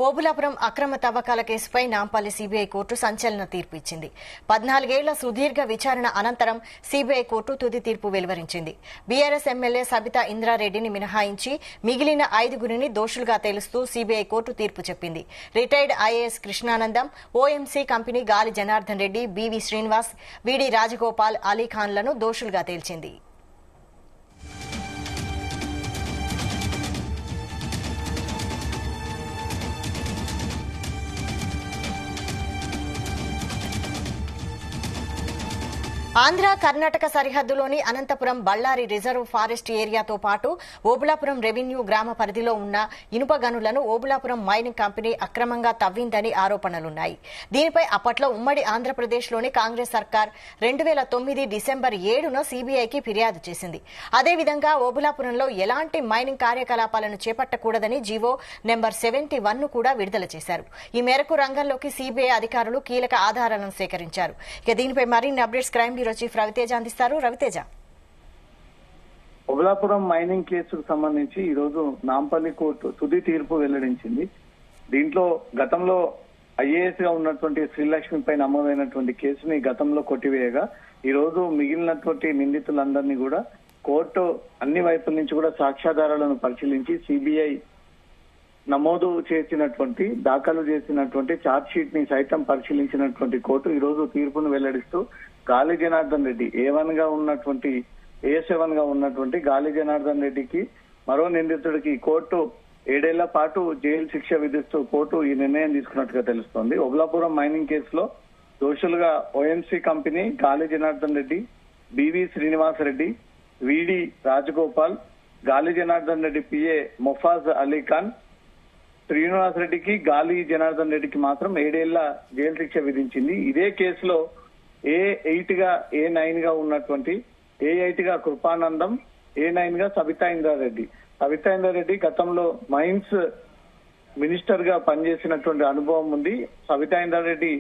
ఓబులాపురం అక్రమ తవ్వకాల కేసుపై నాంపల్లి సీబీఐ కోర్టు సంచలన తీర్పు ఇచ్చింది. 14 ఏళ్ల సుదీర్ఘ విచారణ అనంతరం సీబీఐ కోర్టు తుది తీర్పు వెలువరించింది. బీఆర్ఎస్ ఎమ్మెల్యే సబితా ఇంద్రారెడ్డిని మినహాయించి మిగిలిన 5గురిని దోషులుగా తేలుస్తూ సీబీఐ కోర్టు తీర్పు చెప్పింది. Retired IAS Krishnanandam, OMC company గాలి జనార్దన్ రెడ్డి, బీవీ శ్రీనివాస్, వీడి రాజగోపాల్, అలీఖాన్లను దోషులుగా తేల్చింది. ఆంధ్ర కర్ణాటక సరిహద్దులోని అనంతపురం బళ్లారి రిజర్వ్ ఫారెస్ట్ ఏరియాతో పాటు ఓబులాపురం రెవెన్యూ గ్రామ పరిధిలో ఉన్న ఇనుప గనులను ఓబులాపురం మైనింగ్ కంపెనీ అక్రమంగా తవ్విందని ఆరోపణలున్నాయి. దీనిపై అప్పట్లో ఉమ్మడి ఆంధ్రప్రదేశ్లోని కాంగ్రెస్ సర్కార్ 2009 డిసెంబర్ 7న సీబీఐకి ఫిర్యాదు చేసింది. అదేవిధంగా ఓబులాపురంలో ఎలాంటి మైనింగ్ కార్యకలాపాలను చేపట్టకూడదని జీవో నెంబర్ 71ను కూడా విడుదల చేశారు. ఈ మేరకు రంగంలోకి సీబీఐ అధికారులు కీలక ఆధారాలను సేకరించారు. దీనిపై మరిన్ని updates crime bureau chief Raviteja అందిస్తారు. రవితేజ, ఓబులాపురం మైనింగ్ కేసుకు సంబంధించి ఈ రోజు నాంపల్లి కోర్టు తుది తీర్పు వెల్లడించింది. దీంట్లో గతంలో ఐఏఎస్ గా ఉన్నటువంటి శ్రీలక్ష్మిపై నమోదైనటువంటి కేసుని గతంలో కొట్టివేయగా ఈ రోజు మిగిలినటువంటి నిందితులందరినీ కూడా కోర్టు అన్ని వైపుల నుంచి కూడా సాక్ష్యాధారాలను పరిశీలించి సిబిఐ నమోదు చేసినటువంటి దాఖలు చేసినటువంటి ఛార్జ్ షీట్ ని సైతం పరిశీలించినటువంటి కోర్టు ఈ రోజు తీర్పును వెల్లడిస్తూ గాలి జనార్దన్ రెడ్డి A1 గా ఉన్నటువంటి A7 గా ఉన్నటువంటి గాలి జనార్దన్ రెడ్డికి మరో నిందితుడికి కోర్టు 7 ఏళ్ల పాటు జైలు శిక్ష విధిస్తూ కోర్టు ఈ నిర్ణయం తీసుకున్నట్టుగా తెలుస్తోంది. ఓబులాపురం మైనింగ్ కేసులో దోషులుగా ఓఎంసీ కంపెనీ గాలి జనార్దన్ రెడ్డి, బీవీ శ్రీనివాస్ రెడ్డి, వీడి రాజగోపాల్, గాలి జనార్దన్ రెడ్డి పిఏ మొఫాజ్ అలీఖాన్, శ్రీనివాస్ రెడ్డికి గాలి జనార్దన్ రెడ్డికి మాత్రం 7 ఏళ్ల జైలు శిక్ష విధించింది. ఇదే కేసులో A8 గా A9 గా ఉన్నటువంటి A8 గా కృపానందం, A9 గా సబితా ఇంద్రారెడ్డి. సబితా ఇంద్రారెడ్డి గతంలో మైన్స్ మినిస్టర్ గా పనిచేసినటువంటి అనుభవం ఉంది. సబితా ఇంద్రారెడ్డి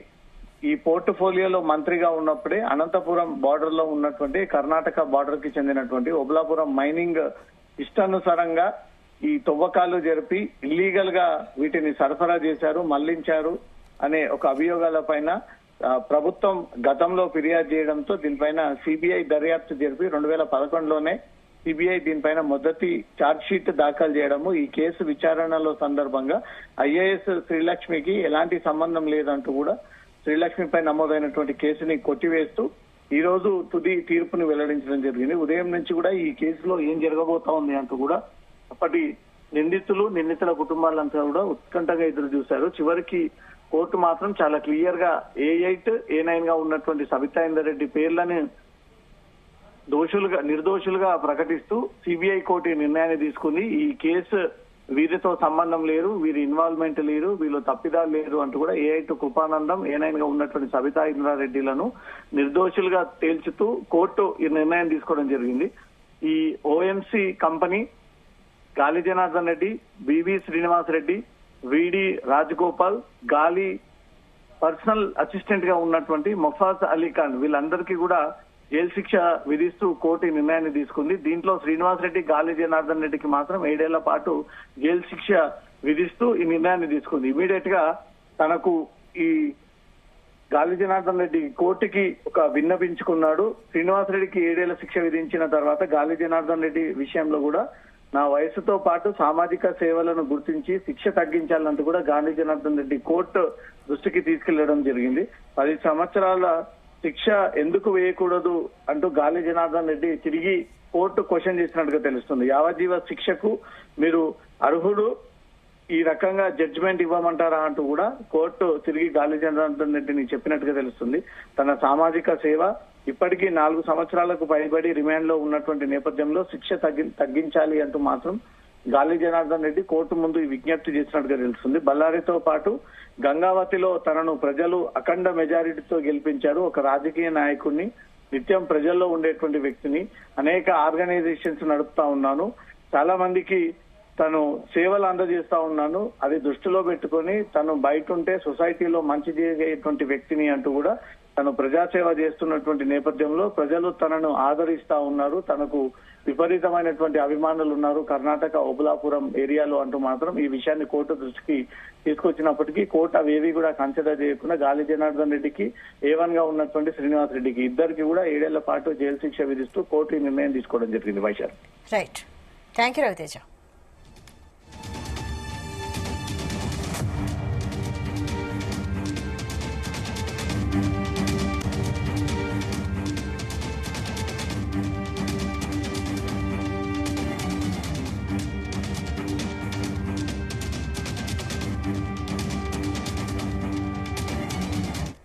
ఈ పోర్ట్ఫోలియోలో మంత్రిగా ఉన్నప్పుడే అనంతపురం బార్డర్ లో ఉన్నటువంటి కర్ణాటక బార్డర్ కి చెందినటువంటి ఓబులాపురం మైనింగ్ ఇష్టానుసారంగా ఈ తవ్వకాలు జరిపి ఇల్లీగల్ గా వీటిని సరఫరా చేశారు, మళ్లించారు అనే ఒక అభియోగాల పైన ప్రభుత్వం గతంలో ఫిర్యాదు చేయడంతో దీనిపైన సిబిఐ దర్యాప్తు జరిపి 2011లోనే సిబిఐ దీనిపైన మొదటి ఛార్జ్ షీట్ దాఖలు చేయడము, ఈ కేసు విచారణలో సందర్భంగా ఐఏఎస్ శ్రీలక్ష్మికి ఎలాంటి సంబంధం లేదంటూ కూడా శ్రీలక్ష్మిపై నమోదైనటువంటి కేసుని కొట్టివేస్తూ ఈ రోజు తుది తీర్పుని వెల్లడించడం జరిగింది. ఉదయం నుంచి కూడా ఈ కేసులో ఏం జరగబోతా ఉంది అంటూ కూడా అప్పటి నిందితుల కుటుంబాలంతా కూడా ఉత్కంఠగా ఎదురు చూశారు. చివరికి కోర్టు మాత్రం చాలా క్లియర్ గా A8, A9 గా ఉన్నటువంటి సబితా ఇంద్రారెడ్డి పేర్లను నిర్దోషులుగా ప్రకటిస్తూ సిబిఐ కోర్టు నిర్ణయాన్ని తీసుకుంది. ఈ కేసు వీరితో సంబంధం లేదు, వీరి ఇన్వాల్వ్మెంట్ లేదు, వీళ్ళు తప్పిదాలు లేదు అంటూ కూడా A8 కృపానందం, A9 గా ఉన్నటువంటి సబితా ఇంద్రారెడ్డిలను నిర్దోషులుగా తేల్చుతూ కోర్టు ఈ నిర్ణయం తీసుకోవడం జరిగింది. ఈ ఓఎంసీ కంపెనీ గాలి జనార్దన్ రెడ్డి, బీవీ శ్రీనివాస్ రెడ్డి, వీడి రాజగోపాల్, గాలి పర్సనల్ అసిస్టెంట్ గా ఉన్నటువంటి మొఫాజ్ అలీఖాన్ వీళ్ళందరికీ కూడా జైలు శిక్ష విధిస్తూ కోర్టు నిర్ణయాన్ని తీసుకుంది. దీంట్లో శ్రీనివాస్ రెడ్డి, గాలి జనార్దన్ రెడ్డికి మాత్రం 7 ఏళ్ల పాటు జైలు శిక్ష విధిస్తూ ఈ నిర్ణయాన్ని తీసుకుంది. ఇమీడియట్ గా తనకు ఈ గాలి జనార్దన్ రెడ్డి కోర్టుకి ఒక విన్నపించుకున్నాడు. శ్రీనివాస్ రెడ్డికి 7 ఏళ్ల శిక్ష విధించిన తర్వాత గాలి జనార్దన్ రెడ్డి విషయంలో కూడా నా వయసుతో పాటు సామాజిక సేవలను గుర్తించి శిక్ష తగ్గించాలంటూ కూడా గాలి జనార్దన్ రెడ్డి కోర్టు దృష్టికి తీసుకెళ్లడం జరిగింది. 10 సంవత్సరాల శిక్ష ఎందుకు వేయకూడదు అంటూ గాలి జనార్దన్ రెడ్డి తిరిగి కోర్టు క్వశ్చన్ చేసినట్టుగా తెలుస్తుంది. యావజ్జీవ శిక్షకు మీరు అర్హుడు, ఈ రకంగా జడ్జిమెంట్ ఇవ్వమంటారా అంటూ కూడా కోర్టు తిరిగి గాలి జనార్దన్ రెడ్డిని చెప్పినట్టుగా తెలుస్తుంది. తన సామాజిక సేవ ఇప్పటికీ 4 సంవత్సరాలకు పైబడి రిమాండ్ లో ఉన్నటువంటి నేపథ్యంలో శిక్ష తగ్గించాలి అంటూ మాత్రం గాలి జనార్దన్ రెడ్డి కోర్టు ముందు ఈ విజ్ఞప్తి చేసినట్టుగా తెలుస్తుంది. బళ్ళారితో పాటు గంగావతిలో తనను ప్రజలు అఖండ మెజారిటీతో గెలిపించారు. ఒక రాజకీయ నాయకుడిని, నిత్యం ప్రజల్లో ఉండేటువంటి వ్యక్తిని, అనేక ఆర్గనైజేషన్స్ నడుపుతా ఉన్నాను, చాలా మందికి తను సేవలు అందజేస్తా ఉన్నాను, అది దృష్టిలో పెట్టుకొని తను బయట ఉంటే సొసైటీలో మంచి చేసేటువంటి వ్యక్తిని అంటూ కూడా తను ప్రజాసేవ చేస్తున్నటువంటి నేపథ్యంలో ప్రజలు తనను ఆదరిస్తా ఉన్నారు. తనకు విపరీతమైనటువంటి అభిమానులు ఉన్నారు కర్ణాటక ఓబులాపురం ఏరియాలో అంటూ మాత్రం ఈ విషయాన్ని కోర్టు దృష్టికి తీసుకొచ్చినప్పటికీ కోర్టు అవేవి కూడా కన్సిడర్ చేయకుండా గాలి జనార్దన్ రెడ్డికి A1 గా ఉన్నటువంటి శ్రీనివాస్ రెడ్డికి ఇద్దరికి కూడా 7 ఏళ్ల పాటు జైలు శిక్ష విధిస్తూ కోర్టు ఈ నిర్ణయం తీసుకోవడం జరిగింది. Vaishal. Right. Thank you Raviteja.